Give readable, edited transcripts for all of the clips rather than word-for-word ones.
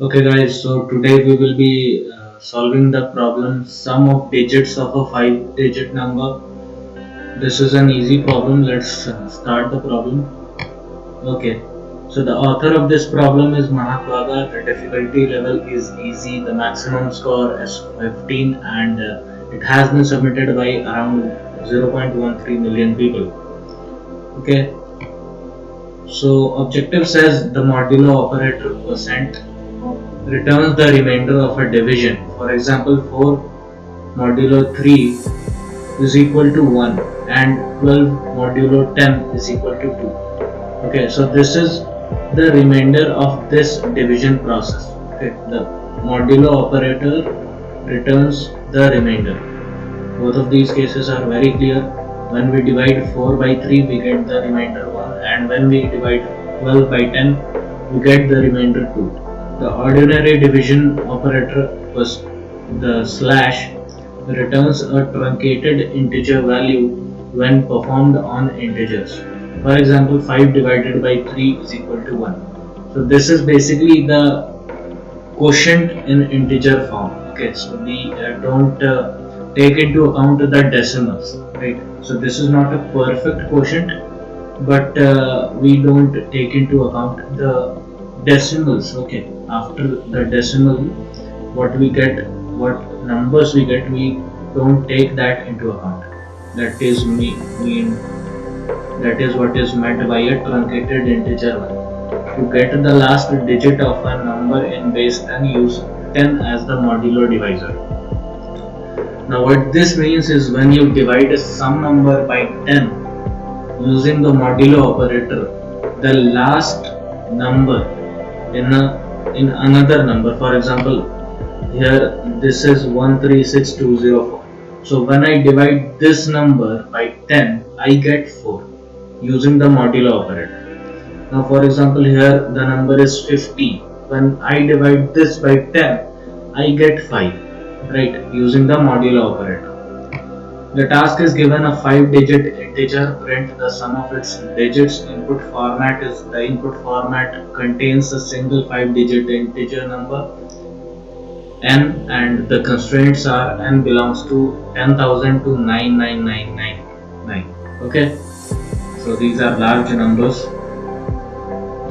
Okay guys, so today we will be solving the problem sum of digits of a 5-digit number. This is an easy problem. Let's start the problem. Okay, so the author of this problem is Mahakwaga. The difficulty level is easy. The maximum score is 15 and it has been submitted by around 0.13 million people. Okay, so objective says the modulo operator percent returns the remainder of a division. For example, 4 modulo 3 is equal to 1 and 12 modulo 10 is equal to 2. Okay, so this is the remainder of this division process. Okay, the modulo operator returns the remainder. Both of these cases are very clear. When we divide 4 by 3 we get the remainder 1, and when we divide 12 by 10 we get the remainder 2. The ordinary division operator was the slash returns a truncated integer value when performed on integers. For example, 5 divided by 3 is equal to 1. So this is basically the quotient in integer form. Okay, so we don't take into account the decimals, right? So this is not a perfect quotient, but we don't take into account the decimals. Okay, after the decimal, what we get, what numbers we get, we don't take that into account. That is that is what is meant by a truncated integer value. To get the last digit of a number in base 10, use 10 as the modulo divisor. Now what this means is when you divide some number by 10 using the modulo operator, the last number in another number, for example, here this is 136204. So when I divide this number by 10, I get 4 using the modulo operator. Now for example, here the number is 50. When I divide this by 10, I get 5, right, using the modulo operator. The task is given a 5-digit integer. Print the sum of its digits. Input format is the input format contains a single 5-digit integer number n, and the constraints are n belongs to 10,000 to 99999. Okay, so these are large numbers.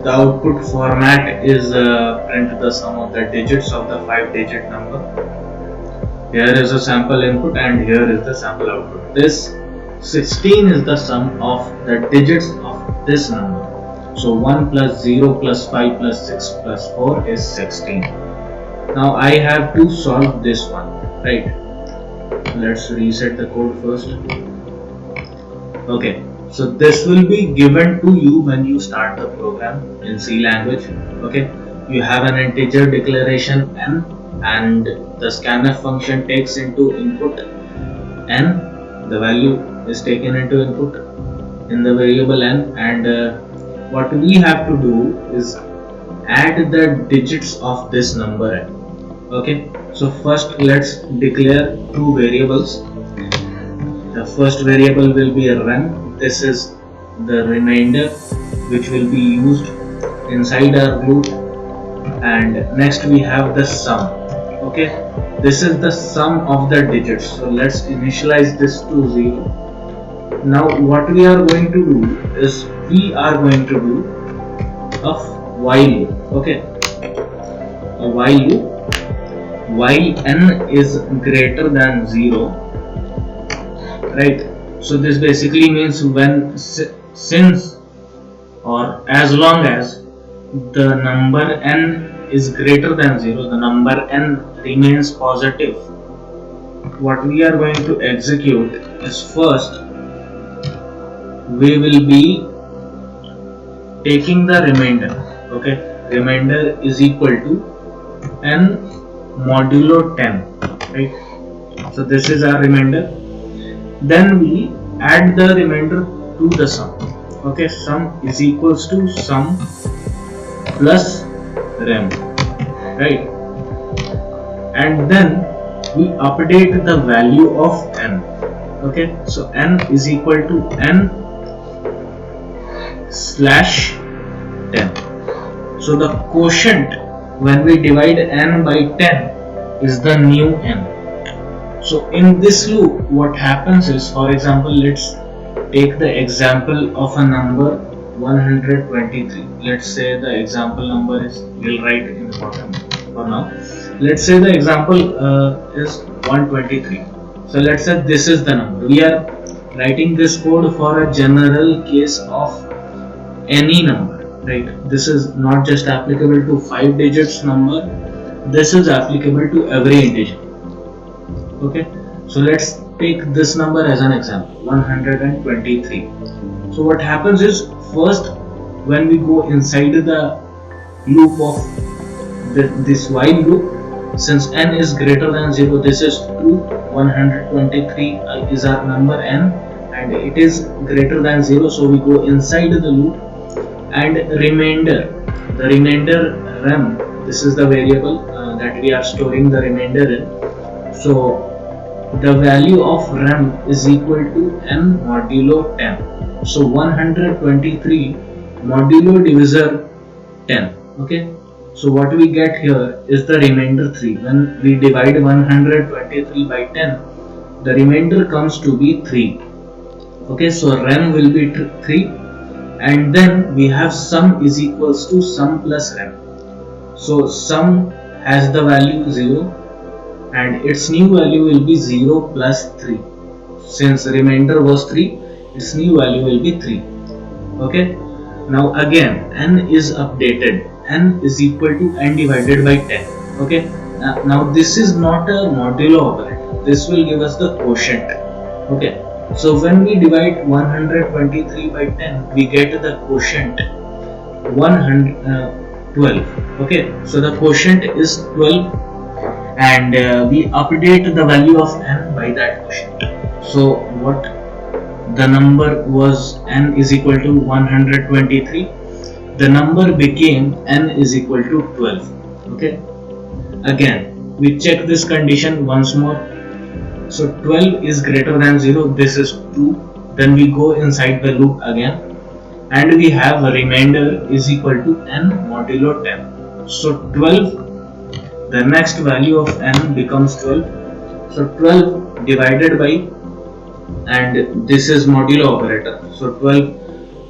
The output format is print the sum of the digits of the 5-digit number. Here is a sample input and here is the sample output. This 16 is the sum of the digits of this number. So 1 plus 0 plus 5 plus 6 plus 4 is 16. Now I have to solve this one, right? Let's reset the code first. Okay, so this will be given to you when you start the program in C language. Okay, you have an integer declaration n, and the scanf function takes into input n. The value is taken into input in the variable n, and what we have to do is add the digits of this number n. Okay, so first let's declare two variables. The first variable will be a run. This is the remainder which will be used inside our loop, and next we have the sum. Okay, this is the sum of the digits. So let's initialize this to 0. Now what we are going to do is we are going to do a while loop. Okay, a while loop while n is greater than 0, right? So this basically means when since or as long as the number n is greater than 0, the number n remains positive, what we are going to execute is first we will be taking the remainder. Okay, remainder is equal to n modulo 10, right? So this is our remainder. Then we add the remainder to the sum. Okay, sum is equals to sum plus rem, right? And then we update the value of n. Okay, so n is equal to n slash 10. So the quotient when we divide n by 10 is the new n. So in this loop what happens is, for example, let's take the example of a number 123. Let's say the example number is, we'll write in the bottom for now. Let's say the example is 123. So let's say this is the number. We are writing this code for a general case of any number, right? This is not just applicable to 5 digits number, this is applicable to every integer. Okay, so let's take this number as an example, 123. So what happens is, first when we go inside the loop of this while loop, since n is greater than 0, this is true, 123 is our number n and it is greater than 0, so we go inside the loop, and the remainder rem, this is the variable that we are storing the remainder in. So the value of rem is equal to n modulo 10. So 123 modulo divisor 10. Okay, so what we get here is the remainder 3. When we divide 123 by 10, the remainder comes to be 3. Okay, so rem will be 3, and then we have sum is equals to sum plus rem. So sum has the value 0 and its new value will be 0 plus 3. Since remainder was 3, its new value will be 3. Okay, now again n is updated. N is equal to n divided by 10. Okay, now this is not a modulo operator. This will give us the quotient. Okay, so when we divide 123 by 10, we get the quotient 12. Okay, so the quotient is 12, and we update the value of n by that quotient. So what the number was, n is equal to 123. The number became n is equal to 12. Okay, again we check this condition once more. So 12 is greater than 0, this is true. Then we go inside the loop again, and we have a remainder is equal to n modulo 10. So 12, the next value of n becomes 12. So 12 divided by, and this is modulo operator. So 12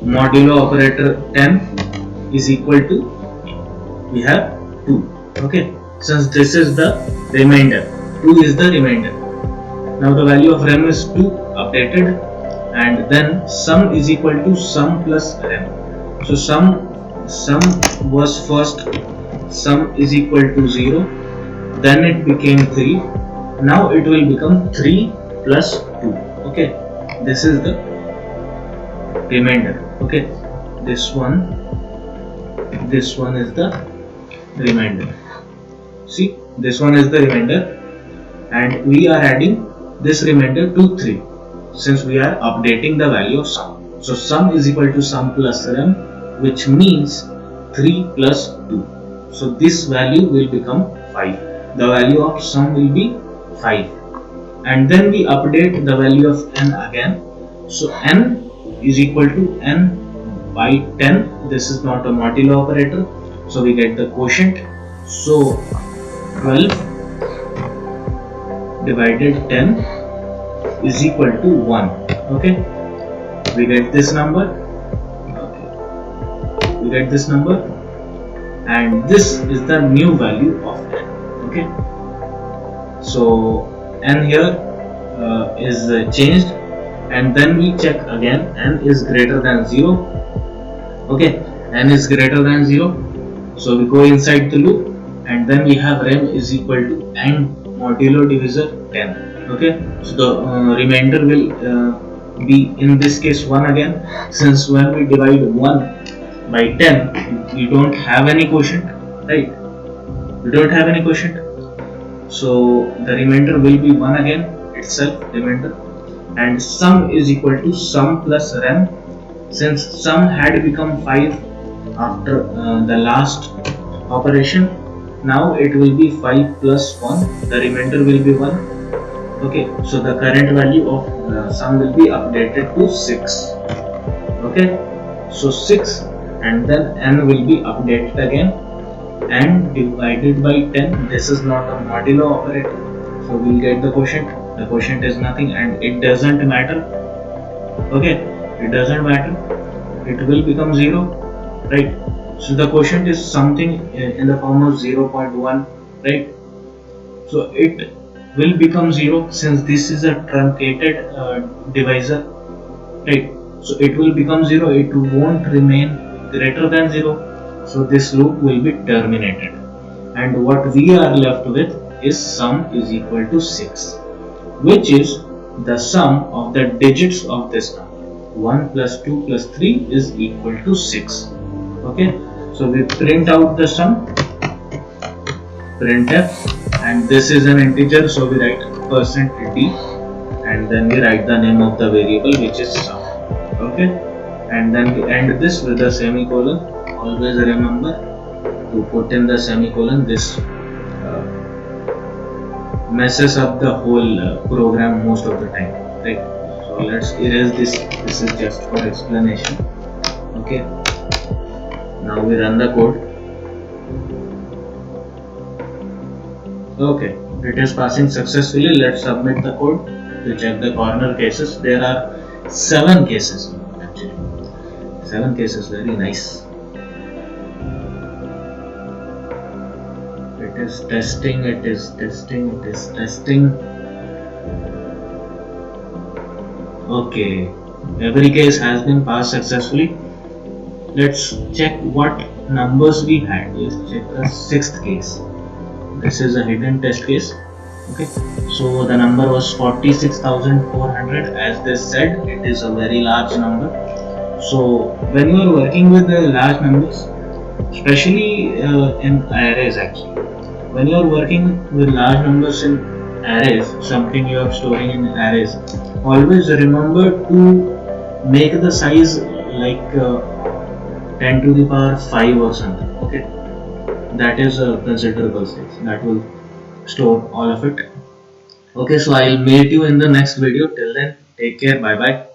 modulo operator 10 is equal to, we have 2. Okay, since this is the remainder, 2 is the remainder. Now the value of rem is 2 updated, and then sum is equal to sum plus rem. So sum was first, sum is equal to 0, then it became 3, now it will become 3 plus 2. Okay, this is the remainder. Okay, this one is the remainder. See, this one is the remainder, and we are adding this remainder to 3 since we are updating the value of sum. So sum is equal to sum plus rem, which means 3 plus 2. So this value will become 5. The value of sum will be 5, and then we update the value of n again. So n is equal to n by 10. This is not a modulo operator, so we get the quotient. So 12 divided 10 is equal to 1. Okay, we get this number. Okay, we get this number, and this is the new value of n. Okay, so n here is changed, and then we check again, n is greater than 0. Okay, n is greater than 0, so we go inside the loop, and then we have rem is equal to n modulo divisor 10. Okay, so the remainder will be in this case 1 again, since when we divide 1 by 10 we don't have any quotient, right? We don't have any quotient, so the remainder will be 1 again itself, remainder, and sum is equal to sum plus rem. Since sum had become 5 after the last operation, now it will be 5 plus 1, the remainder will be 1. Okay, so the current value of sum will be updated to 6. Okay, so 6, and then n will be updated again. and divided by 10. This is not a modulo operator, so we'll get the quotient. The quotient is nothing and it doesn't matter. Okay, it doesn't matter, it will become 0, right? So the quotient is something in the form of 0.1, right? So it will become 0 since this is a truncated divisor, right? So it will become 0, it won't remain greater than 0, so this loop will be terminated, and what we are left with is sum is equal to 6, which is the sum of the digits of this number. 1 plus 2 plus 3 is equal to 6. Okay, so we print out the sum, printf, and this is an integer, so we write %d and then we write the name of the variable, which is sum. Okay, and then we end this with a semicolon. Always remember to put in the semicolon. This messes up the whole program most of the time, right? So let's erase this. This is just for explanation. Okay, now we run the code. Okay, it is passing successfully. Let's submit the code to check the corner cases. There are 7 cases actually. 7 cases, very nice. It is testing, it is testing, it is testing. Okay, every case has been passed successfully. Let's check what numbers we had. Let's check the 6th case. This is a hidden test case. Okay, so the number was 46,400. As they said, it is a very large number. So when you are working with the large numbers, especially in arrays, actually, when you are working with large numbers in arrays, something you are storing in arrays, always remember to make the size like 10 to the power 5 or something. Okay, that is a considerable size, that will store all of it. Okay, so I'll meet you in the next video. Till then, take care, bye bye.